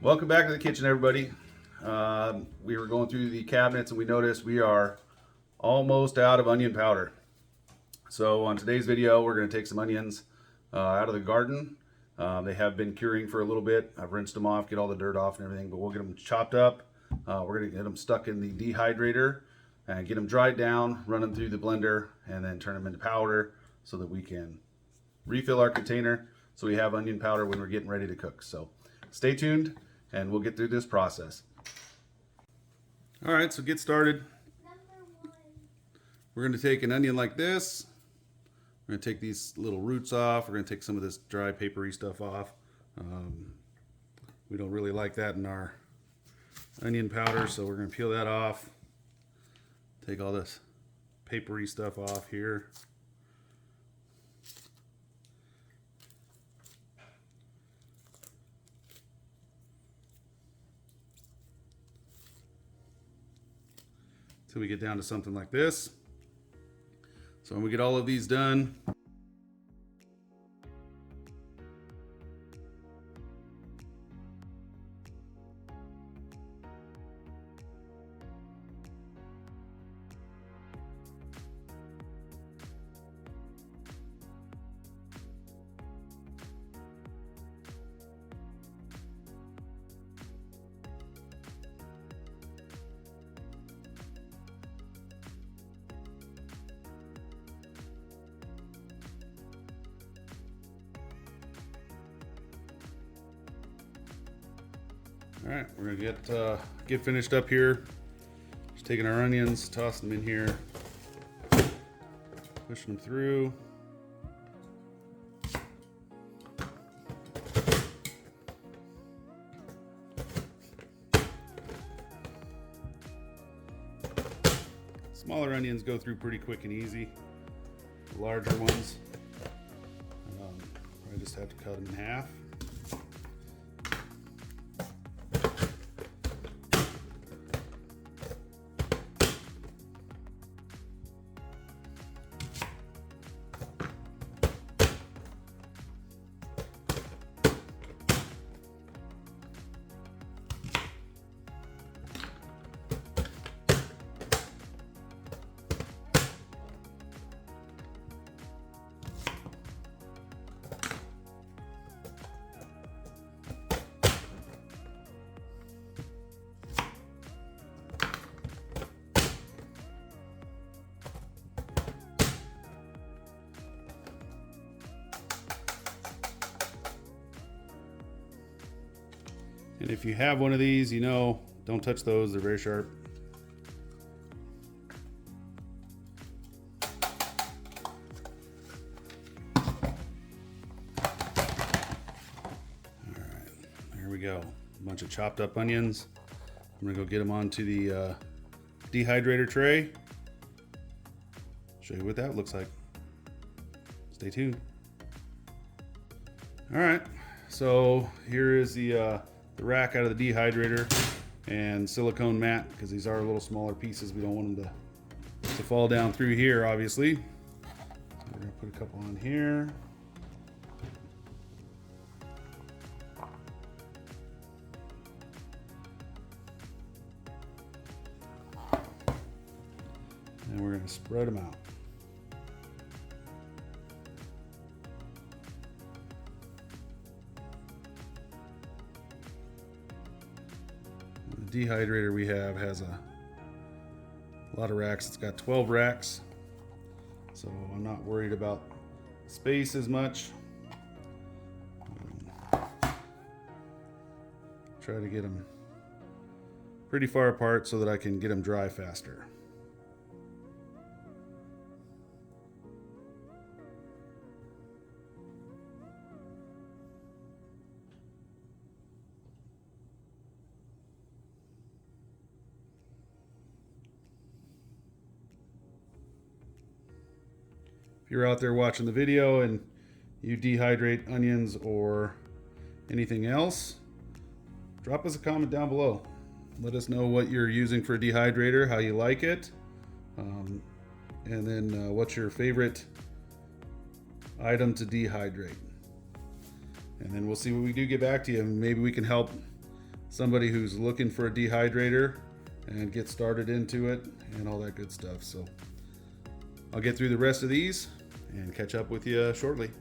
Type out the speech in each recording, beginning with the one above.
Welcome back to the kitchen, everybody. We were going through the cabinets and we noticed we are almost out of onion powder. So on today's video, we're going to take some onions out of the garden. They have been curing for a little bit. I've rinsed them off, get all the dirt off and everything, but we'll get them chopped up. We're going to get them stuck in the dehydrator and get them dried down, run them through the blender, and then turn them into powder so that we can refill our container so we have onion powder when we're getting ready to cook. So stay tuned and we'll get through this process. All right, so get started. We're going to take an onion like this. We're going to take these little roots off. We're going to take some of this dry papery stuff off. We don't really like that in our onion powder, so we're going to peel that off. Take all this papery stuff off here. Till we get down to something like this. So when we get all of these done, all right, we're gonna get finished up here. Just taking our onions, tossing them in here, pushing them through. Smaller onions go through pretty quick and easy. The larger ones, I just have to cut them in half. And if you have one of these, you know, don't touch those, they're very sharp. All right, there we go. A bunch of chopped up onions. I'm gonna go get them onto the dehydrator tray. Show you what that looks like. Stay tuned. All right, so here is the rack out of the dehydrator and silicone mat, because these are a little smaller pieces. We don't want them to fall down through here, obviously. So we're gonna put a couple on here. And we're gonna spread them out. The dehydrator we have has a lot of racks. It's got 12 racks, so I'm not worried about space as much. Try to get them pretty far apart so that I can get them dry faster. If you're out there watching the video and you dehydrate onions or anything else, drop us a comment down below. Let us know what you're using for a dehydrator, how you like it, and then what's your favorite item to dehydrate. And then we'll see what we do get back to you. Maybe we can help somebody who's looking for a dehydrator and get started into it and all that good stuff. So I'll get through the rest of these and catch up with you shortly.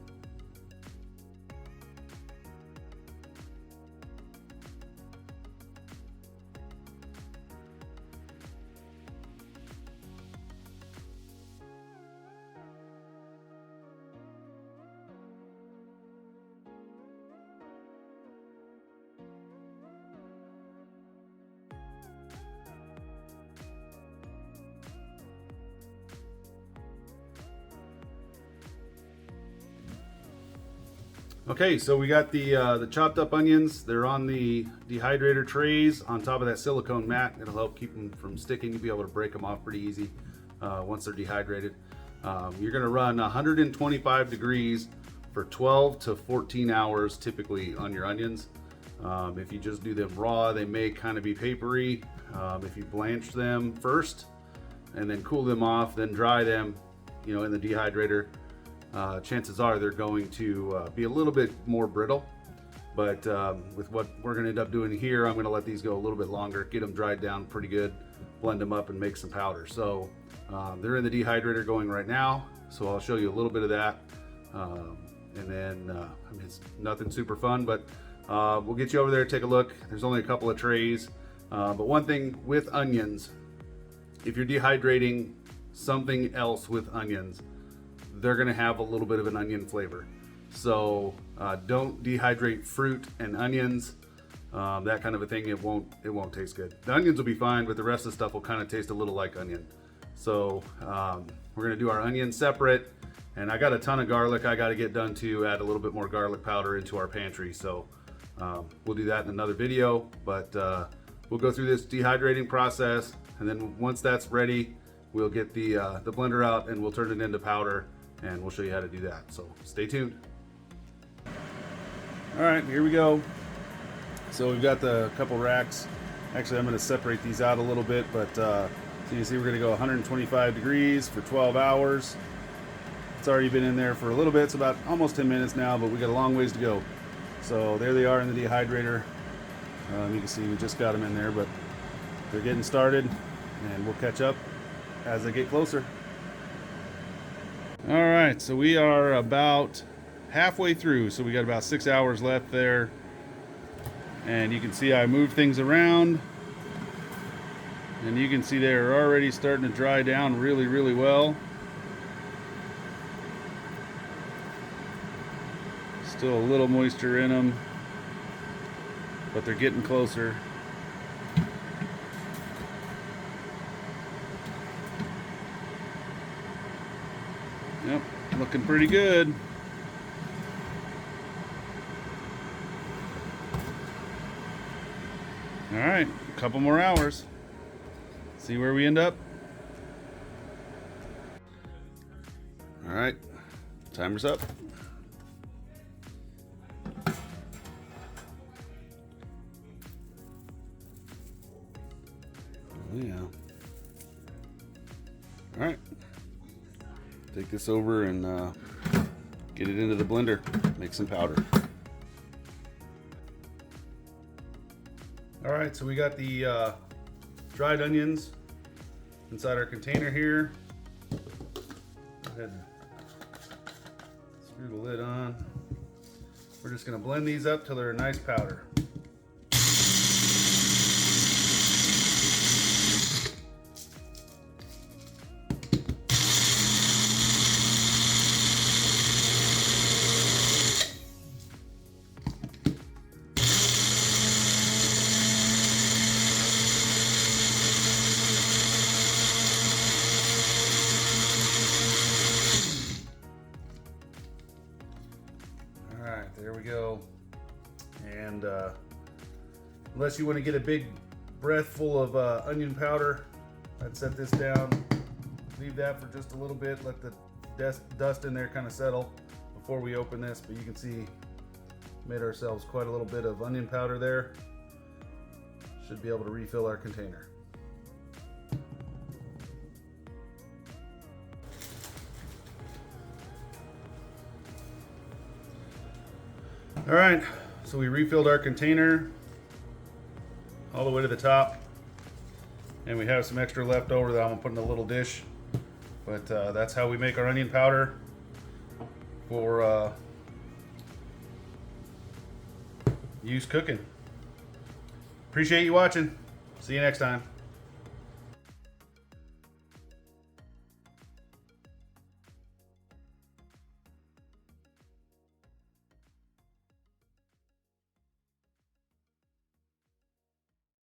Okay, so we got the chopped up onions. They're on the dehydrator trays on top of that silicone mat. It'll help keep them from sticking. You'll be able to break them off pretty easy once they're dehydrated. You're gonna run 125 degrees for 12 to 14 hours typically on your onions. If you just do them raw, they may kind of be papery. If you blanch them first and then cool them off, then dry them, you know, in the dehydrator, chances are they're going to be a little bit more brittle. But with what we're going to end up doing here, I'm going to let these go a little bit longer, get them dried down pretty good, blend them up and make some powder. So they're in the dehydrator going right now, so I'll show you a little bit of that. And then I mean, it's nothing super fun, but we'll get you over there, take a look. There's only a couple of trays, but one thing with onions, if you're dehydrating something else with onions, they're gonna have a little bit of an onion flavor. So don't dehydrate fruit and onions, that kind of a thing. It won't taste good. The onions will be fine, but the rest of the stuff will kind of taste a little like onion. So we're gonna do our onions separate, and I got a ton of garlic I gotta get done to add a little bit more garlic powder into our pantry. So we'll do that in another video, but we'll go through this dehydrating process, and then once that's ready, we'll get the blender out and we'll turn it into powder, and we'll show you how to do that. So stay tuned. All right, here we go. So we've got the couple racks. Actually, I'm going to separate these out a little bit, but so you can see we're going to go 125 degrees for 12 hours. It's already been in there for a little bit. It's about almost 10 minutes now, but we got a long ways to go. So there they are in the dehydrator. You can see we just got them in there, but they're getting started, and we'll catch up as they get closer. All right, so we are about halfway through, so we got about 6 hours left there, and you can see I moved things around, and you can see they're already starting to dry down really well. Still a little moisture in them, but they're getting closer. Yep, looking pretty good. All right, a couple more hours. See where we end up. All right, timer's up. Oh, yeah. All right. Take this over and get it into the blender, make some powder. All right, so we got the dried onions inside our container here. Go ahead and screw the lid on. We're just gonna blend these up till they're a nice powder. There we go. And unless you want to get a big breath full of onion powder, I'd set this down, leave that for just a little bit, let the dust in there kind of settle before we open this. But you can see made ourselves quite a little bit of onion powder there. Should be able to refill our container. All right, so we refilled our container. all the way to the top. And we have some extra left over that I'm gonna put in a little dish. But that's how we make our onion powder for use cooking. Appreciate you watching. See you next time.